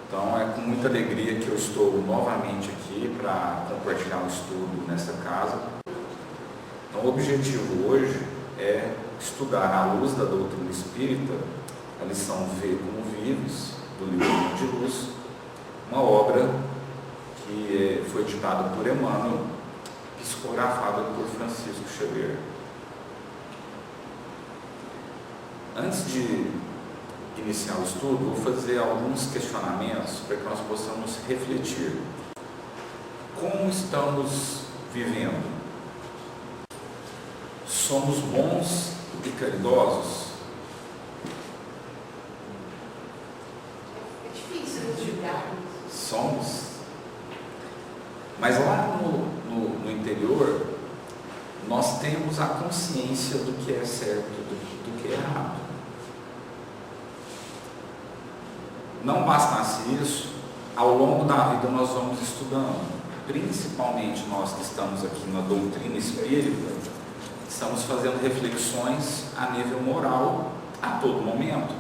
Então é com muita alegria que eu estou novamente aqui para compartilhar um estudo nessa casa. Então o objetivo hoje é estudar à luz da doutrina espírita a lição Vê como Vives, do livro de Luz, uma obra que foi ditada por Emmanuel, psicografada por Francisco Xavier. Antes de iniciar o estudo, vou fazer alguns questionamentos para que nós possamos refletir. Como estamos vivendo? Somos bons e caridosos? É difícil julgar. Somos. Mas lá no interior, nós temos a consciência do que é certo, do que é errado. Não bastasse isso, ao longo da vida nós vamos estudando, principalmente nós que estamos aqui na doutrina espírita, estamos fazendo reflexões a nível moral a todo momento.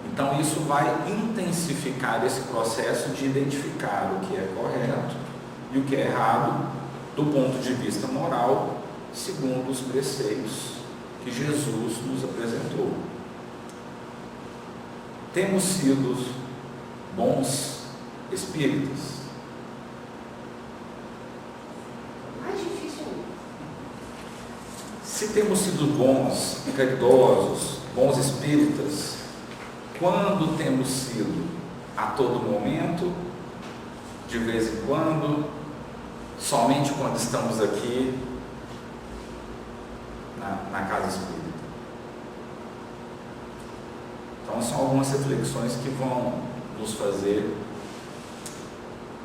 Então isso vai intensificar esse processo de identificar o que é correto e o que é errado do ponto de vista moral, segundo os preceitos que Jesus nos apresentou. Temos sido bons espíritas? Mais difícil. Se temos sido bons, caridosos, bons espíritas, quando temos sido? A todo momento? De vez em quando? Somente quando estamos aqui na casa espírita? Então são algumas reflexões que vão nos fazer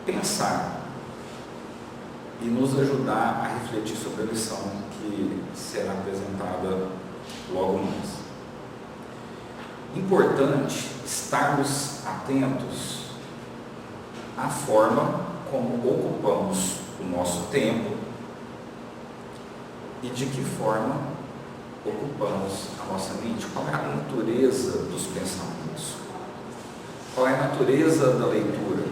pensar e nos ajudar a refletir sobre a lição que será apresentada logo mais. Importante estarmos atentos à forma como ocupamos o nosso tempo e de que forma ocupamos a nossa mente. Qual é a natureza dos pensamentos? Qual é a natureza da leitura?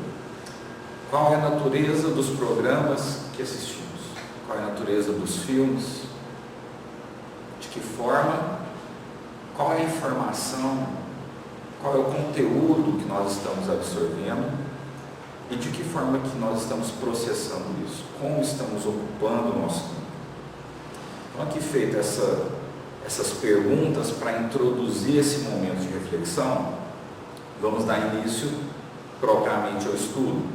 Qual é a natureza dos programas que assistimos? Qual é a natureza dos filmes? De que forma? Qual é a informação? Qual é o conteúdo que nós estamos absorvendo? E de que forma que nós estamos processando isso? Como estamos ocupando o nosso tempo? Então aqui feita essas perguntas para introduzir esse momento de reflexão, vamos dar início propriamente ao estudo.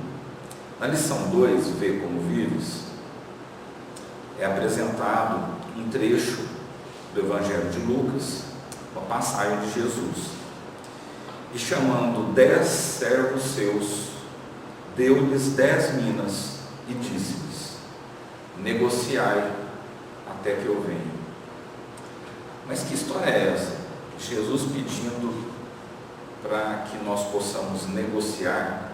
Na lição 2, Vê como Vives, é apresentado um trecho do Evangelho de Lucas, uma passagem de Jesus, e chamando 10 servos seus, deu-lhes 10 minas e disse-lhes: negociai até que eu venha. Mas que história é essa? Jesus pedindo para que nós possamos negociar.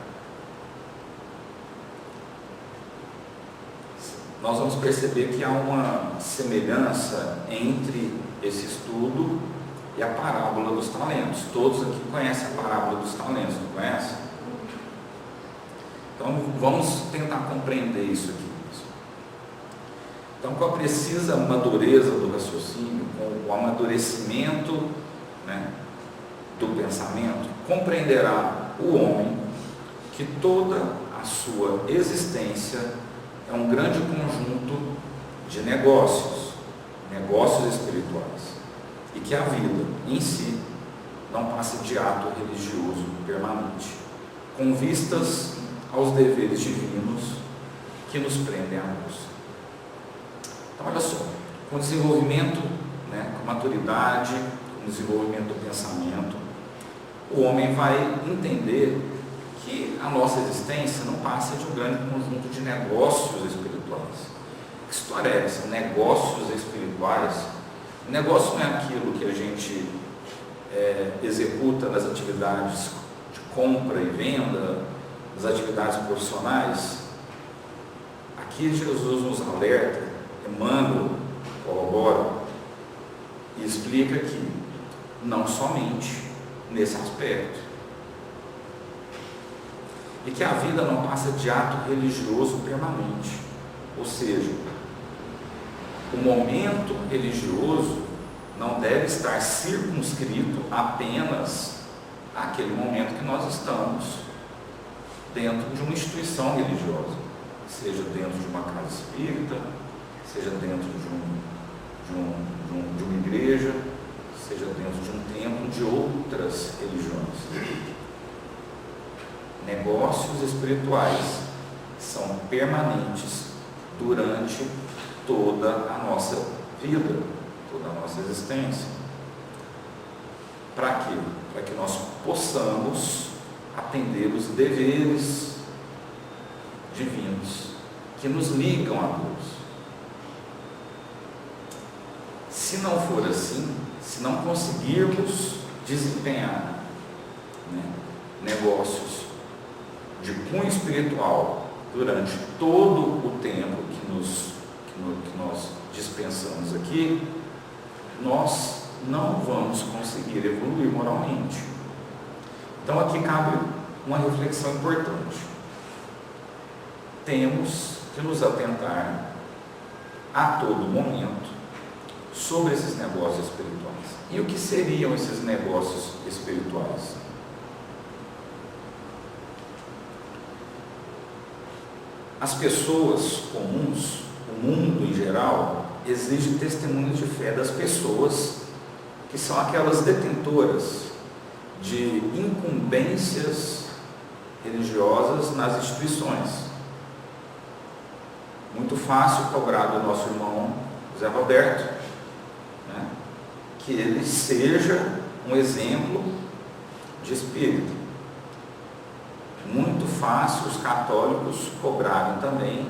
Nós vamos perceber que há uma semelhança entre esse estudo e a parábola dos talentos. Todos aqui conhecem a parábola dos talentos, não conhecem? Então vamos tentar compreender isso aqui. Então, com a precisa madureza do raciocínio, com o amadurecimento, do pensamento, compreenderá o homem que toda a sua existência é um grande conjunto de negócios espirituais, e que a vida em si não passa de ato religioso permanente, com vistas aos deveres divinos que nos prendem à luz. Então, olha só, com o desenvolvimento, com maturidade, com o desenvolvimento do pensamento, o homem vai entender que a nossa existência não passa de um grande conjunto de negócios espirituais. Que história é essa? Negócios espirituais? O negócio não é aquilo que a gente executa nas atividades de compra e venda, nas atividades profissionais. Aqui Jesus nos alerta, Emmanuel colabora e explica que não somente nesse aspecto. e que a vida não passa de ato religioso permanente. Ou seja, o momento religioso não deve estar circunscrito apenas àquele momento que nós estamos dentro de uma instituição religiosa, seja dentro de uma casa espírita, seja dentro de uma igreja, seja dentro de um templo, de outras religiões. Negócios espirituais são permanentes durante toda a nossa vida, toda a nossa existência. Para quê? Para que nós possamos atender os deveres divinos que nos ligam a Deus. Se não for assim, se não conseguirmos desempenhar negócios de cunho espiritual durante todo o tempo que nós dispensamos aqui, nós não vamos conseguir evoluir moralmente. Então aqui cabe uma reflexão importante. Temos que nos atentar a todo momento sobre esses negócios espirituais. E o que seriam esses negócios espirituais? As pessoas comuns, o mundo em geral, exige testemunhos de fé das pessoas que são aquelas detentoras de incumbências religiosas nas instituições. Muito fácil cobrar do nosso irmão Zé Roberto, que ele seja um exemplo de espírito. Muito fácil os católicos cobrarem também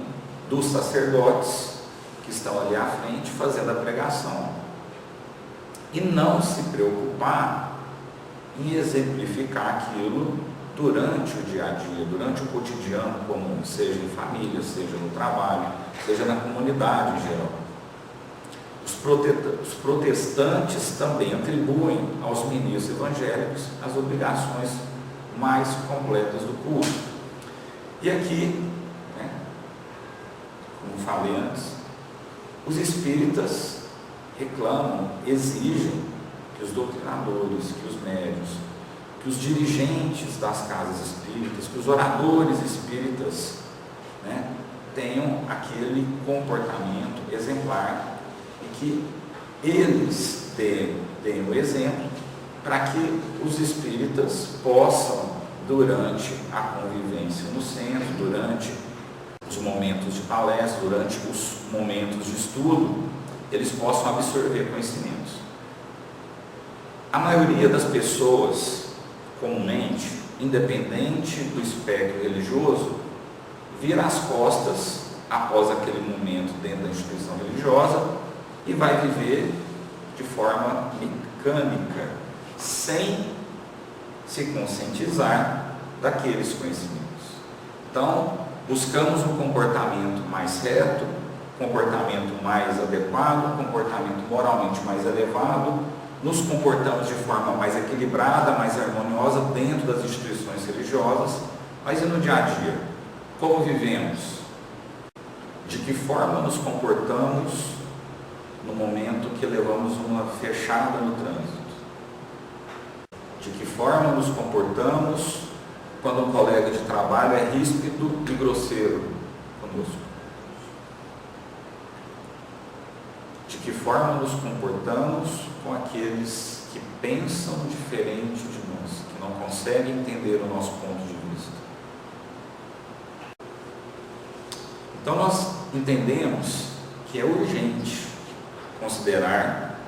dos sacerdotes que estão ali à frente fazendo a pregação. E não se preocupar em exemplificar aquilo durante o dia a dia, durante o cotidiano comum, seja em família, seja no trabalho, seja na comunidade em geral. Os protestantes também atribuem aos ministros evangélicos as obrigações mais completas do culto. E aqui, como falei antes, os espíritas reclamam, exigem que os doutrinadores, que os médiuns, que os dirigentes das casas espíritas, que os oradores espíritas tenham aquele comportamento exemplar e que eles deem o exemplo para que os espíritas possam, durante a convivência no centro, durante os momentos de palestra, durante os momentos de estudo, eles possam absorver conhecimentos. A maioria das pessoas, comumente, independente do espectro religioso, vira as costas após aquele momento dentro da instituição religiosa e vai viver de forma mecânica, sem se conscientizar daqueles conhecimentos. Então, buscamos um comportamento mais reto, comportamento mais adequado, comportamento moralmente mais elevado, nos comportamos de forma mais equilibrada, mais harmoniosa dentro das instituições religiosas, mas e no dia a dia? Como vivemos? De que forma nos comportamos no momento que levamos uma fechada no trânsito? De que forma nos comportamos quando um colega de trabalho é ríspido e grosseiro conosco? De que forma nos comportamos com aqueles que pensam diferente de nós, que não conseguem entender o nosso ponto de vista? Então nós entendemos que é urgente considerar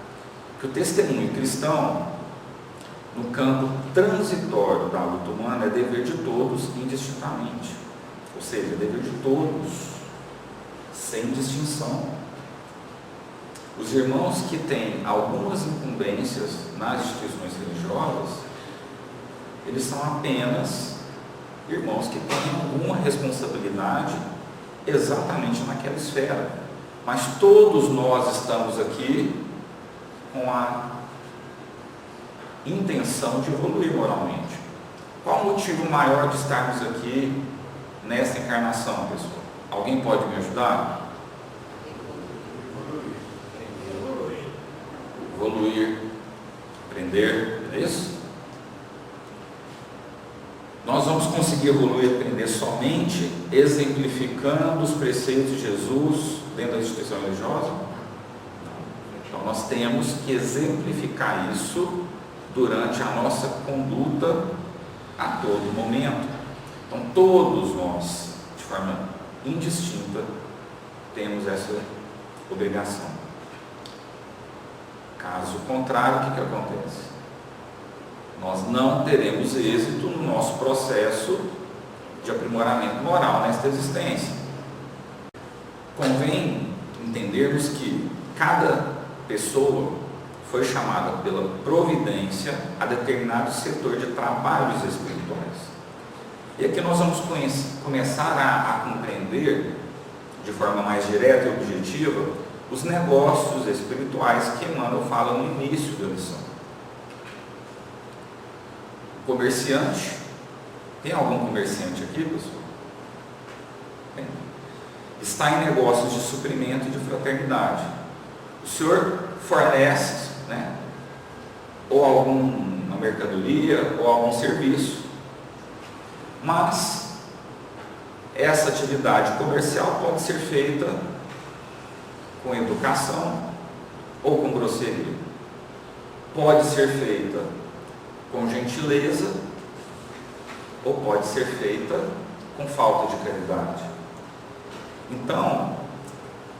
que o testemunho cristão no campo transitório da luta humana é dever de todos indistintamente, ou seja, é dever de todos, sem distinção. Os irmãos que têm algumas incumbências nas instituições religiosas, eles são apenas irmãos que têm alguma responsabilidade exatamente naquela esfera, mas todos nós estamos aqui com a intenção de evoluir moralmente. Qual o motivo maior de estarmos aqui nesta encarnação, pessoal? Alguém pode me ajudar? Evoluir, aprender, é isso? Nós vamos conseguir evoluir e aprender somente exemplificando os preceitos de Jesus dentro da instituição religiosa? Então nós temos que exemplificar isso durante a nossa conduta a todo momento. Então todos nós, de forma indistinta, temos essa obrigação. Caso contrário, o que acontece? Nós não teremos êxito no nosso processo de aprimoramento moral nesta existência. Convém entendermos que cada pessoa foi chamada pela providência a determinado setor de trabalhos espirituais. E aqui nós vamos começar a compreender de forma mais direta e objetiva os negócios espirituais que Emmanuel fala no início da lição. Comerciante, tem algum comerciante aqui, pessoal? Bem, está em negócios de suprimento e de fraternidade. O senhor fornece, ou alguma mercadoria, ou algum serviço, mas essa atividade comercial pode ser feita com educação ou com grosseria. Pode ser feita com gentileza ou pode ser feita com falta de caridade. Então,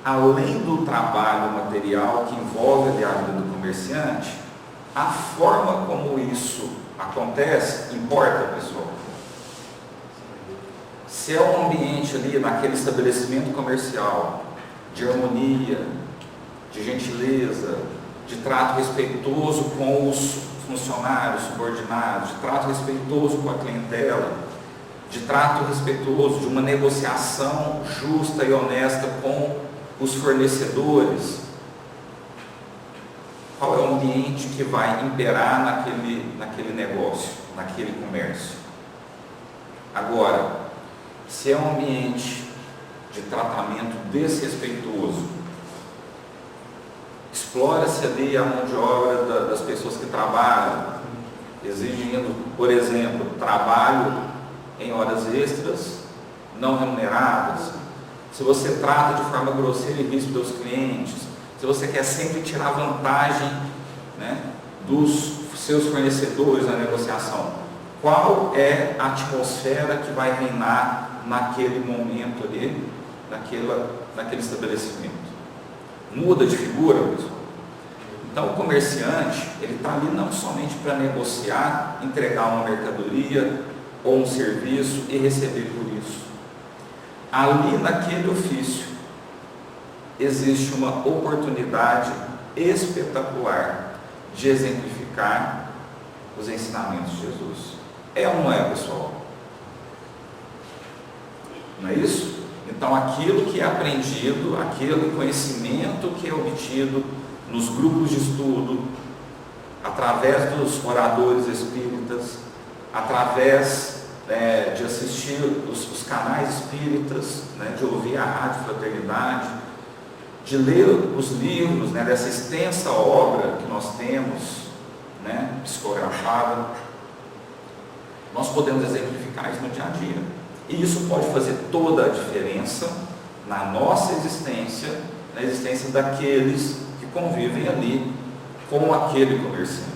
além do trabalho material que envolve a vida do comerciante, a forma como isso acontece importa, pessoal. Se é um ambiente ali, naquele estabelecimento comercial, de harmonia, de gentileza, de trato respeitoso com os funcionários subordinados, de trato respeitoso com a clientela, de trato respeitoso, de uma negociação justa e honesta com os fornecedores, qual é o ambiente que vai imperar naquele negócio, naquele comércio? Agora, se é um ambiente de tratamento desrespeitoso, explora-se ali a mão de obra das pessoas que trabalham, exigindo, por exemplo, trabalho em horas extras, não remuneradas. Se você trata de forma grosseira e ríspida os clientes, se você quer sempre tirar vantagem, dos seus fornecedores na negociação, qual é a atmosfera que vai reinar naquele momento ali, naquele estabelecimento? Muda de figura, pessoal. Então o comerciante, ele está ali não somente para negociar, entregar uma mercadoria ou um serviço e receber por isso. Ali naquele ofício existe uma oportunidade espetacular de exemplificar os ensinamentos de Jesus. É ou não é, pessoal? Não é isso? Então aquilo que é aprendido, aquele conhecimento que é obtido nos grupos de estudo, através dos oradores espíritas, através de assistir os canais espíritas, de ouvir a Rádio Fraternidade, de ler os livros dessa extensa obra que nós temos, psicografada, nós podemos exemplificar isso no dia a dia. E isso pode fazer toda a diferença na nossa existência, na existência daqueles que convivem ali com aquele comerciante.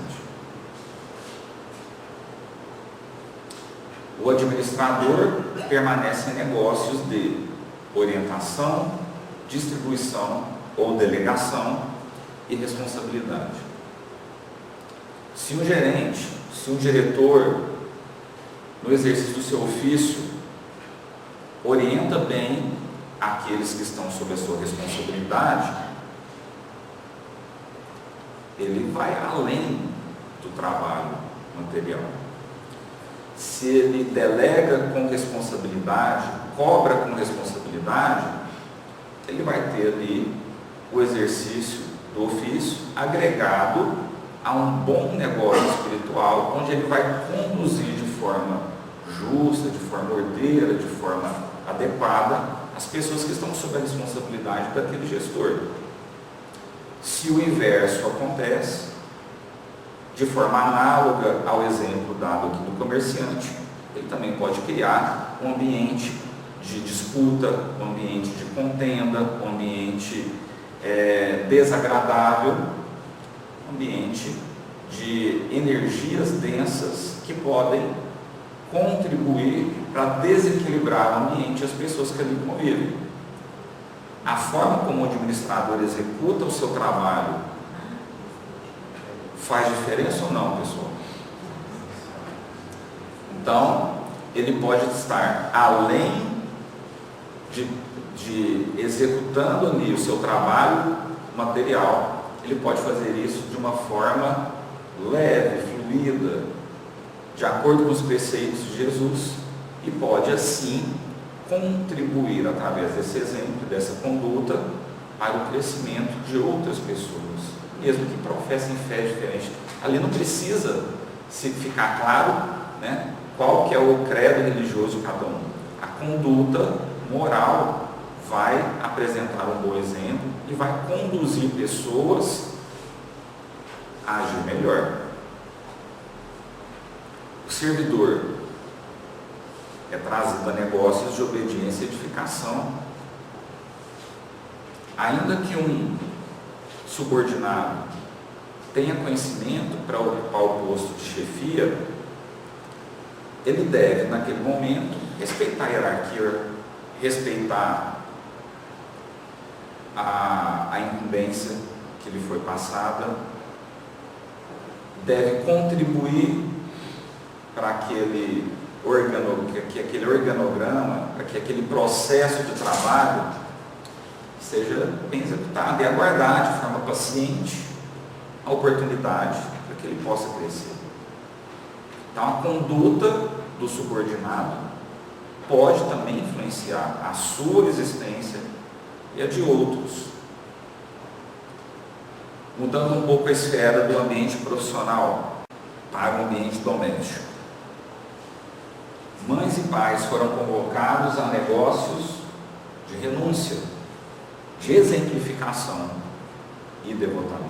O administrador permanece em negócios de orientação, distribuição ou delegação e responsabilidade. Se um gerente, se um diretor, no exercício do seu ofício, orienta bem aqueles que estão sob a sua responsabilidade, ele vai além do trabalho material. Se ele delega com responsabilidade, cobra com responsabilidade, ele vai ter ali o exercício do ofício agregado a um bom negócio espiritual, onde ele vai conduzir de forma justa, de forma ordeira, de forma adequada, as pessoas que estão sob a responsabilidade daquele gestor. Se o inverso acontece, de forma análoga ao exemplo dado aqui do comerciante, ele também pode criar um ambiente de disputa, um ambiente de contenda, um ambiente desagradável, um ambiente de energias densas que podem contribuir para desequilibrar o ambiente e as pessoas que ali convivem. A forma como o administrador executa o seu trabalho faz diferença ou não, pessoal? Então, ele pode estar além de executando ali o seu trabalho material, ele pode fazer isso de uma forma leve, fluida, de acordo com os preceitos de Jesus, e pode assim contribuir através desse exemplo, dessa conduta, para o crescimento de outras pessoas, mesmo que professem fé diferente. Ali não precisa se ficar claro, né, qual que é o credo religioso de cada um. A conduta moral vai apresentar um bom exemplo e vai conduzir pessoas a agir melhor. O servidor é trazido a negócios de obediência e edificação. Ainda que um subordinado tenha conhecimento para ocupar o posto de chefia, ele deve, naquele momento, respeitar a hierarquia, respeitar a incumbência que lhe foi passada, deve contribuir para aquele organograma, para que aquele processo de trabalho seja bem executado e aguardar de forma paciente a oportunidade para que ele possa crescer. Então, a conduta do subordinado pode também influenciar a sua existência e a de outros. Mudando um pouco a esfera do ambiente profissional para o ambiente doméstico. Mães e pais foram convocados a negócios de renúncia, de exemplificação e devotamento.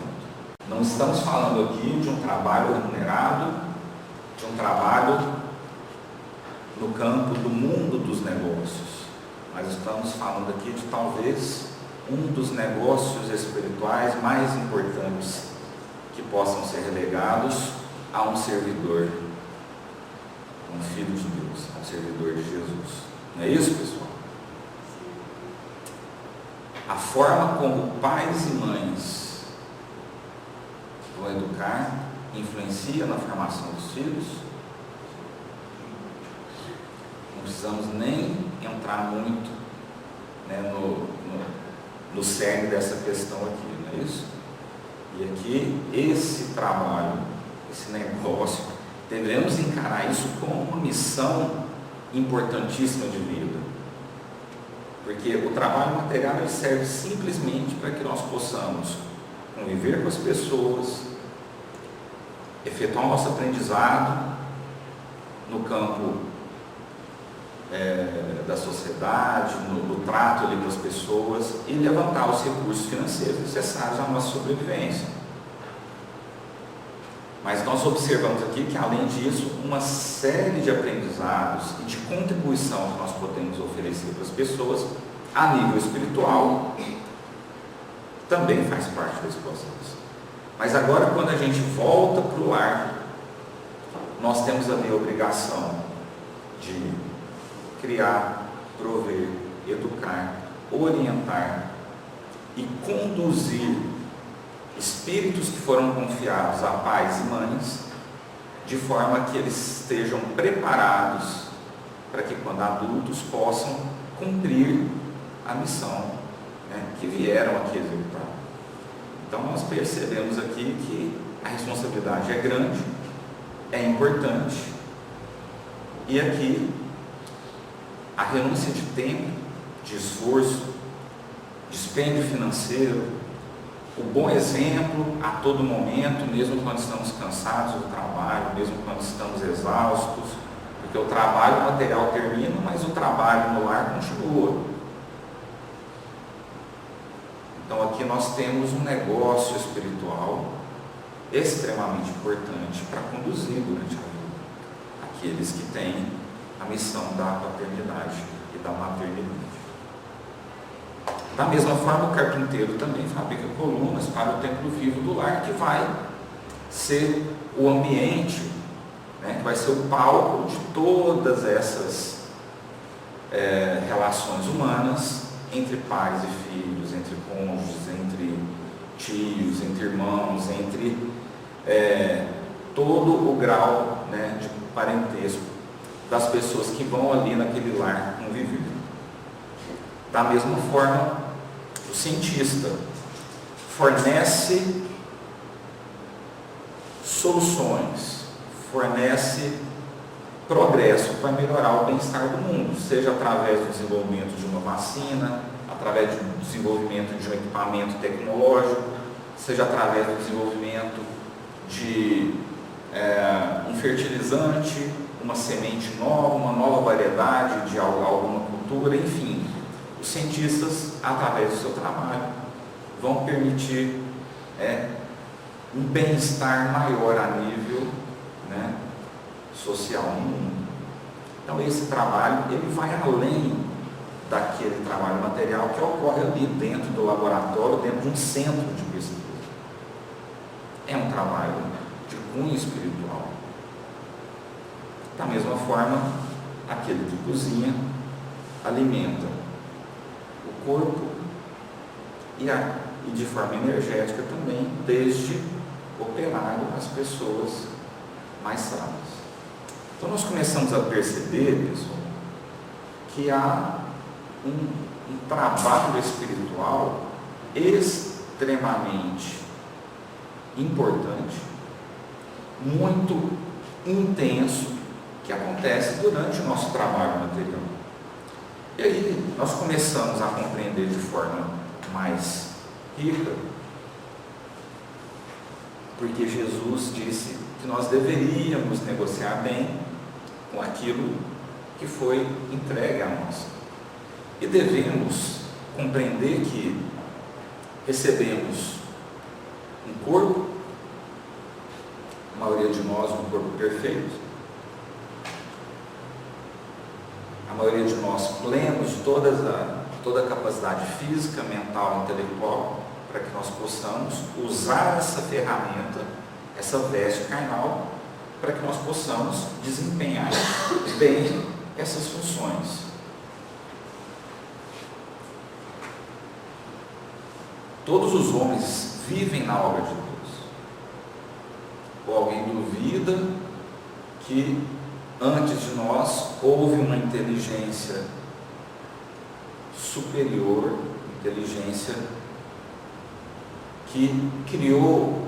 Não estamos falando aqui de um trabalho remunerado, de um trabalho no campo do mundo dos negócios. Nós estamos falando aqui de talvez um dos negócios espirituais mais importantes que possam ser relegados a um servidor, um filho de Deus, um servidor de Jesus. Não é isso, pessoal? A forma como pais e mães vão educar influencia na formação dos filhos. Não precisamos nem entrar muito, né, no cerne dessa questão aqui, não é isso? E aqui, esse trabalho, esse negócio, devemos encarar isso como uma missão importantíssima de vida. Porque o trabalho material ele serve simplesmente para que nós possamos conviver com as pessoas, efetuar o nosso aprendizado no campo da sociedade, no trato ali com as pessoas e levantar os recursos financeiros necessários à nossa sobrevivência. Mas nós observamos aqui que, além disso, uma série de aprendizados e de contribuição que nós podemos oferecer para as pessoas a nível espiritual também faz parte desse processo. Mas agora, quando a gente volta para o lar, nós temos ali a obrigação de criar, prover, educar, orientar e conduzir espíritos que foram confiados a pais e mães, de forma que eles estejam preparados para que, quando adultos, possam cumprir a missão, né, que vieram aqui executar. Então, nós percebemos aqui que a responsabilidade é grande, é importante, e aqui a renúncia de tempo, de esforço, dispêndio financeiro, o bom exemplo a todo momento, mesmo quando estamos cansados do trabalho, mesmo quando estamos exaustos, Porque o trabalho material termina, mas o trabalho no lar continua. Então aqui nós temos um negócio espiritual extremamente importante para conduzir durante a vida aqueles que têm a missão da paternidade e da maternidade. Da mesma forma, o carpinteiro também fabrica colunas para o templo vivo do lar, que vai ser o ambiente, que vai ser o palco de todas essas relações humanas entre pais e filhos, entre cônjuges, entre tios, entre irmãos, entre todo o grau de parentesco das pessoas que vão ali naquele lar conviver. Da mesma forma, o cientista fornece soluções, fornece progresso para melhorar o bem-estar do mundo, seja através do desenvolvimento de uma vacina, através do desenvolvimento de um equipamento tecnológico, seja através do desenvolvimento de um fertilizante, uma semente nova, uma nova variedade de alguma cultura, enfim. Os cientistas, através do seu trabalho, vão permitir um bem-estar maior a nível social no mundo. Então esse trabalho, ele vai além daquele trabalho material que ocorre ali dentro do laboratório, dentro de um centro de pesquisa. É um trabalho de cunho espiritual. Da mesma forma, aquele que cozinha alimenta o corpo e de forma energética também, desde operar as pessoas mais sábias. Então nós começamos a perceber, pessoal, que há um trabalho espiritual extremamente importante, muito intenso, que acontece durante o nosso trabalho material. E aí nós começamos a compreender de forma mais rica, porque Jesus disse que nós deveríamos negociar bem com aquilo que foi entregue a nós. E devemos compreender que recebemos um corpo, a maioria de nós um corpo perfeito, a maioria de nós plenos de toda a capacidade física, mental, intelectual, para que nós possamos usar essa ferramenta, essa veste carnal, para que nós possamos desempenhar bem essas funções. Todos os homens vivem na obra de Deus. Ou alguém duvida que antes de nós houve uma inteligência superior, inteligência que criou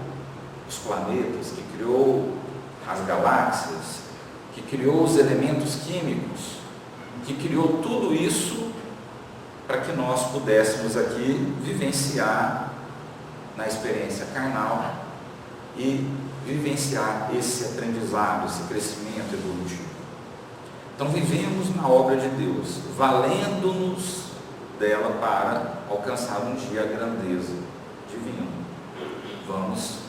os planetas, que criou as galáxias, que criou os elementos químicos, que criou tudo isso para que nós pudéssemos aqui vivenciar na experiência carnal e vivenciar esse aprendizado, esse crescimento evolutivo. Então vivemos na obra de Deus, valendo-nos dela para alcançar um dia a grandeza divina. Vamos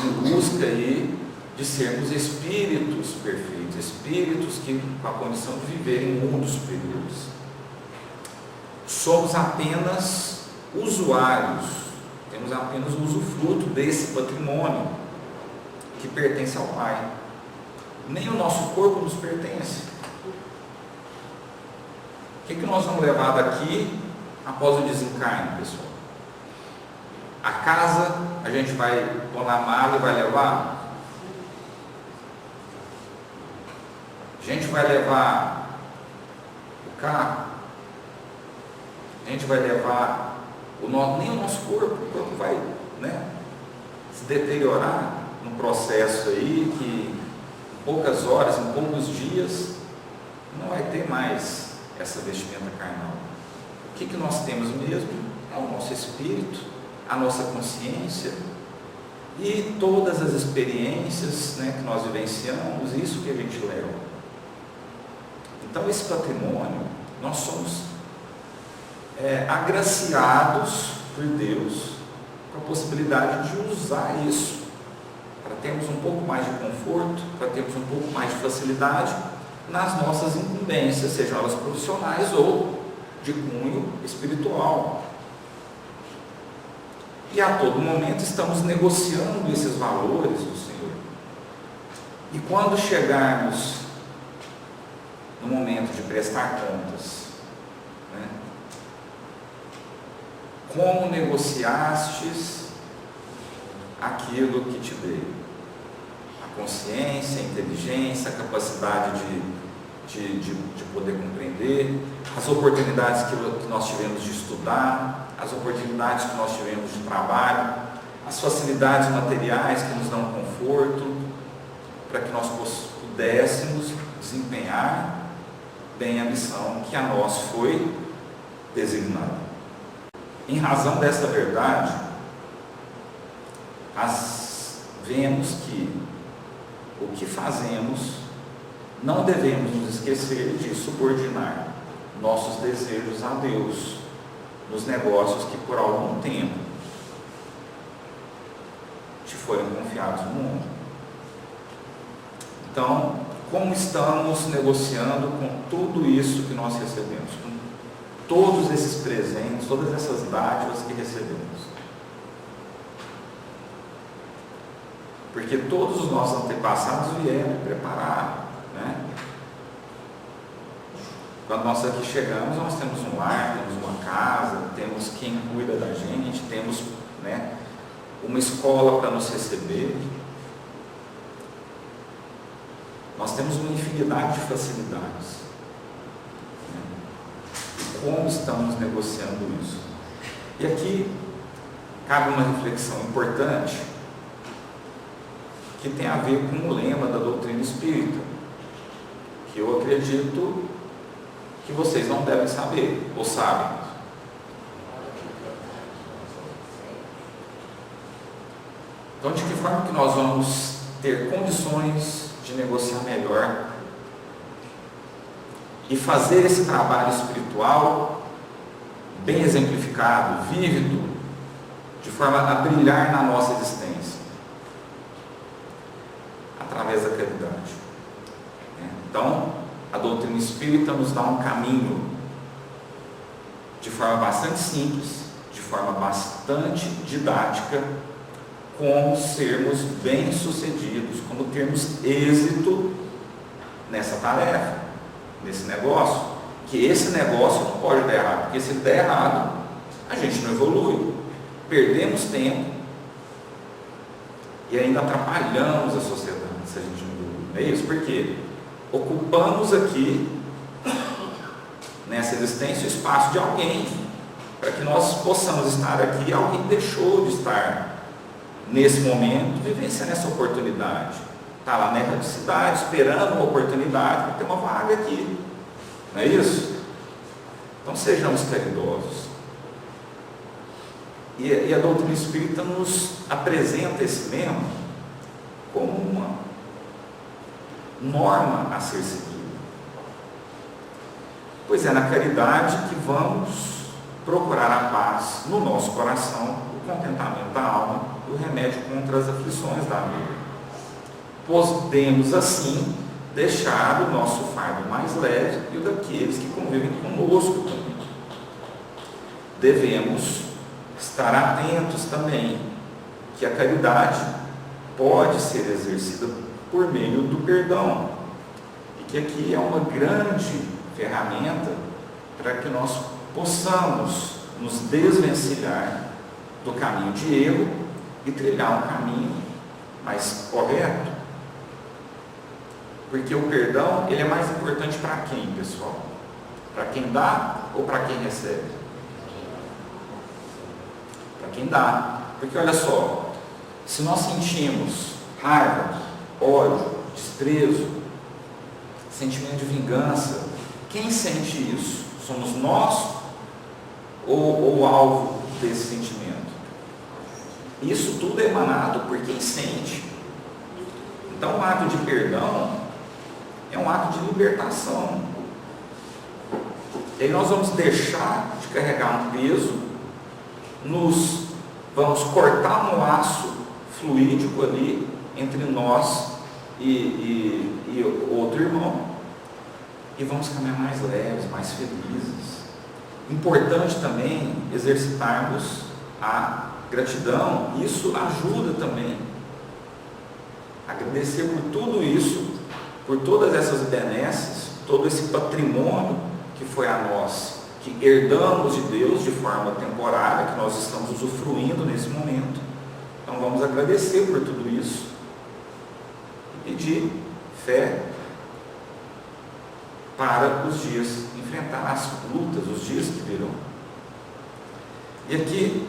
em busca aí de sermos espíritos perfeitos, espíritos que com a condição de viver em mundos superiores. Somos apenas usuários, temos apenas o usufruto desse patrimônio que pertence ao Pai. Nem o nosso corpo nos pertence. O que nós vamos levar daqui após o desencarne, pessoal? A casa a gente vai pôr na mala e vai levar? A gente vai levar o carro? A gente vai levar nem o nosso corpo? O corpo vai se deteriorar num processo aí que em poucas horas, em poucos dias, não vai ter mais essa vestimenta carnal. O que nós temos mesmo? É o nosso espírito, a nossa consciência e todas as experiências que nós vivenciamos, isso que a gente leva. Então, esse patrimônio, nós somos agraciados por Deus com a possibilidade de usar isso para termos um pouco mais de conforto, para termos um pouco mais de facilidade nas nossas incumbências, sejam elas profissionais ou de cunho espiritual. E a todo momento estamos negociando esses valores do Senhor. E quando chegarmos no momento de prestar contas, né? Como negociastes aquilo que te dei? A consciência, a inteligência, a capacidade de poder compreender, as oportunidades que nós tivemos de estudar, as oportunidades que nós tivemos de trabalho, as facilidades materiais que nos dão conforto, para que nós pudéssemos desempenhar bem a missão que a nós foi designada. Em razão dessa verdade, nós vemos que o que fazemos, não devemos nos esquecer de subordinar nossos desejos a Deus nos negócios que por algum tempo te foram confiados no mundo. Então, como estamos negociando com tudo isso que nós recebemos, com todos esses presentes, todas essas dádivas que recebemos? Porque todos os nossos antepassados vieram preparar, né? Quando nós aqui chegamos, nós temos um lar, temos uma casa, temos quem cuida da gente, temos, né, uma escola para nos receber. Nós temos uma infinidade de facilidades. E como estamos negociando isso? E aqui cabe uma reflexão importante que tem a ver com o lema da doutrina espírita, que eu acredito que vocês não devem saber, ou sabem. Então, de que forma que nós vamos ter condições de negociar melhor e fazer esse trabalho espiritual bem exemplificado, vívido, de forma a brilhar na nossa existência, através da caridade. Então, a doutrina espírita nos dá um caminho de forma bastante simples, de forma bastante didática, como sermos bem-sucedidos, como termos êxito nessa tarefa, nesse negócio, que esse negócio não pode dar errado, porque se der errado, a gente não evolui, perdemos tempo e ainda atrapalhamos a sociedade se a gente não evolui. Não é isso? Por quê? Ocupamos aqui, nessa existência, o espaço de alguém, para que nós possamos estar aqui. Alguém deixou de estar nesse momento, vivenciando essa oportunidade, está lá na erradicidade, esperando uma oportunidade para ter uma vaga aqui, não é isso? Então sejamos caridosos. E a doutrina espírita nos apresenta esse lema como uma norma a ser seguida. Pois é na caridade que vamos procurar a paz no nosso coração, o contentamento da alma e o remédio contra as aflições da vida. Podemos assim deixar o nosso fardo mais leve e o daqueles que convivem conosco também. Devemos estar atentos também que a caridade pode ser exercida por meio do perdão, e que aqui é uma grande ferramenta para que nós possamos nos desvencilhar do caminho de erro e trilhar um caminho mais correto. Porque o perdão, ele é mais importante para quem, pessoal? Para quem dá ou para quem recebe? Para quem dá. Porque olha só, se nós sentimos raiva, ódio, desprezo, sentimento de vingança, quem sente isso? Somos nós ou o alvo desse sentimento? Isso tudo é emanado por quem sente. Então o ato de perdão é um ato de libertação, E aí nós vamos deixar de carregar um peso, vamos cortar um laço fluídico ali entre nós e outro irmão, e vamos caminhar mais leves, mais felizes. Importante também exercitarmos a gratidão. Isso ajuda também. Agradecer por tudo isso, por todas essas benesses, todo esse patrimônio que foi a nós, que herdamos de Deus de forma temporária, que nós estamos usufruindo nesse momento. Então vamos agradecer por tudo isso e pedir fé para os dias, enfrentar as lutas, os dias que virão. E aqui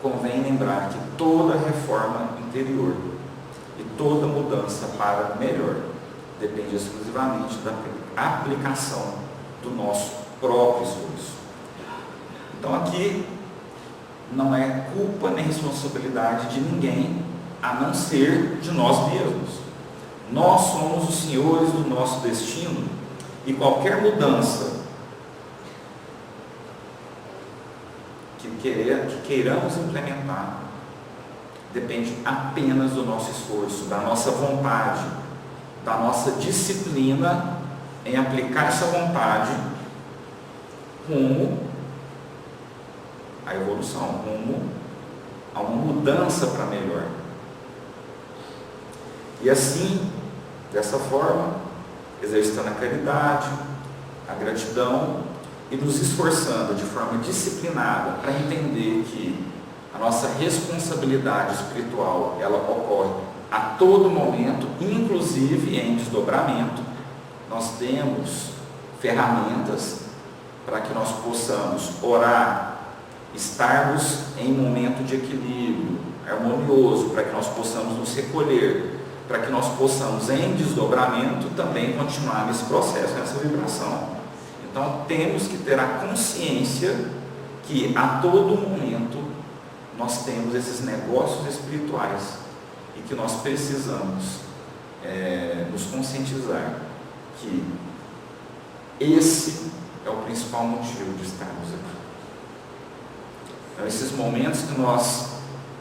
convém lembrar que toda reforma interior e toda mudança para melhor depende exclusivamente da aplicação do nosso próprio esforço. Então aqui não é culpa nem responsabilidade de ninguém, a não ser de nós mesmos. Nós somos os senhores do nosso destino, e qualquer mudança que queiramos implementar depende apenas do nosso esforço, da nossa vontade, da nossa disciplina em aplicar essa vontade rumo à evolução, rumo a uma mudança para melhor. E assim, dessa forma, exercitando a caridade, a gratidão e nos esforçando de forma disciplinada para entender que a nossa responsabilidade espiritual, ela ocorre a todo momento, inclusive em desdobramento. Nós temos ferramentas para que nós possamos orar, estarmos em momento de equilíbrio harmonioso, para que nós possamos nos recolher, para que nós possamos, em desdobramento, também continuar nesse processo, nessa vibração. Então, temos que ter a consciência que a todo momento nós temos esses negócios espirituais e que nós precisamos nos conscientizar que esse é o principal motivo de estarmos aqui. Então, esses momentos que nós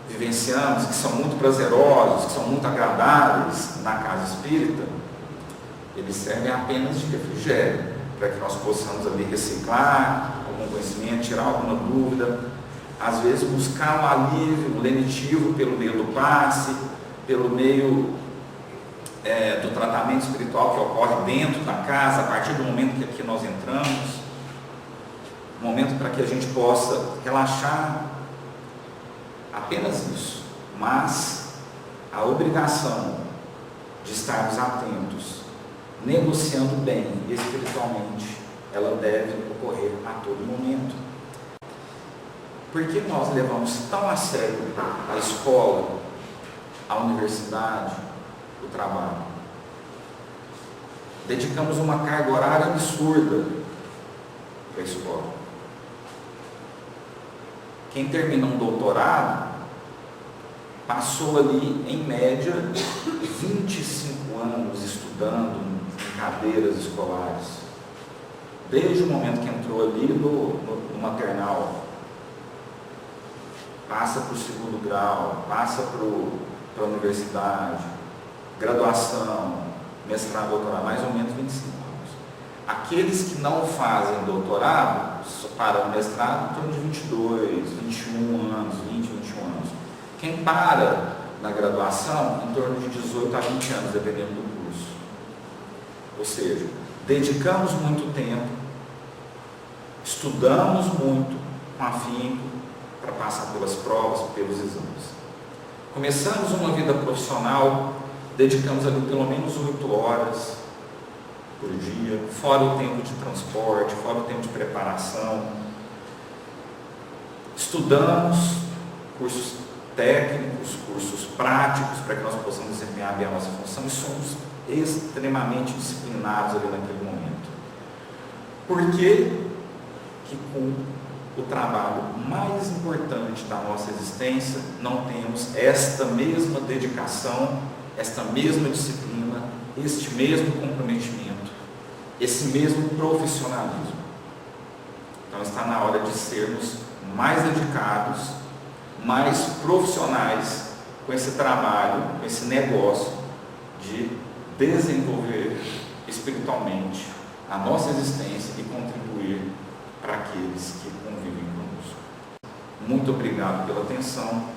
vivenciamos, que são muito prazerosos, que são muito agradáveis na casa espírita, eles servem apenas de refrigério, para que nós possamos ali reciclar algum conhecimento, tirar alguma dúvida, às vezes buscar um alívio, um lenitivo pelo meio do passe, pelo meio do tratamento espiritual que ocorre dentro da casa, a partir do momento que aqui nós entramos, um momento para que a gente possa relaxar, apenas isso. Mas a obrigação de estarmos atentos, negociando bem espiritualmente, ela deve ocorrer a todo momento. Por que nós levamos tão a sério a escola, a universidade, o trabalho? Dedicamos uma carga horária absurda para a escola. Quem termina um doutorado passou ali, em média, 25 anos estudando em cadeiras escolares. Desde o momento que entrou ali no maternal, passa para o segundo grau, passa para a universidade, graduação, mestrado, doutorado, mais ou menos 25 anos. Aqueles que não fazem doutorado para o mestrado em torno de 22, 21 anos, 20, 21 anos. Quem para na graduação em torno de 18 a 20 anos, dependendo do curso. Ou seja, dedicamos muito tempo, estudamos muito com afinco para passar pelas provas, pelos exames. Começamos uma vida profissional, dedicamos ali pelo menos 8 horas por dia, fora o tempo de transporte, fora o tempo de preparação. Estudamos cursos técnicos, cursos práticos, para que nós possamos desempenhar bem a nossa função, e somos extremamente disciplinados ali naquele momento. Por que com o trabalho mais importante da nossa existência não temos esta mesma dedicação, esta mesma disciplina, este mesmo comprometimento esse mesmo profissionalismo. Então está na hora de sermos mais dedicados, mais profissionais com esse trabalho, com esse negócio de desenvolver espiritualmente a nossa existência e contribuir para aqueles que convivem conosco. Muito obrigado pela atenção.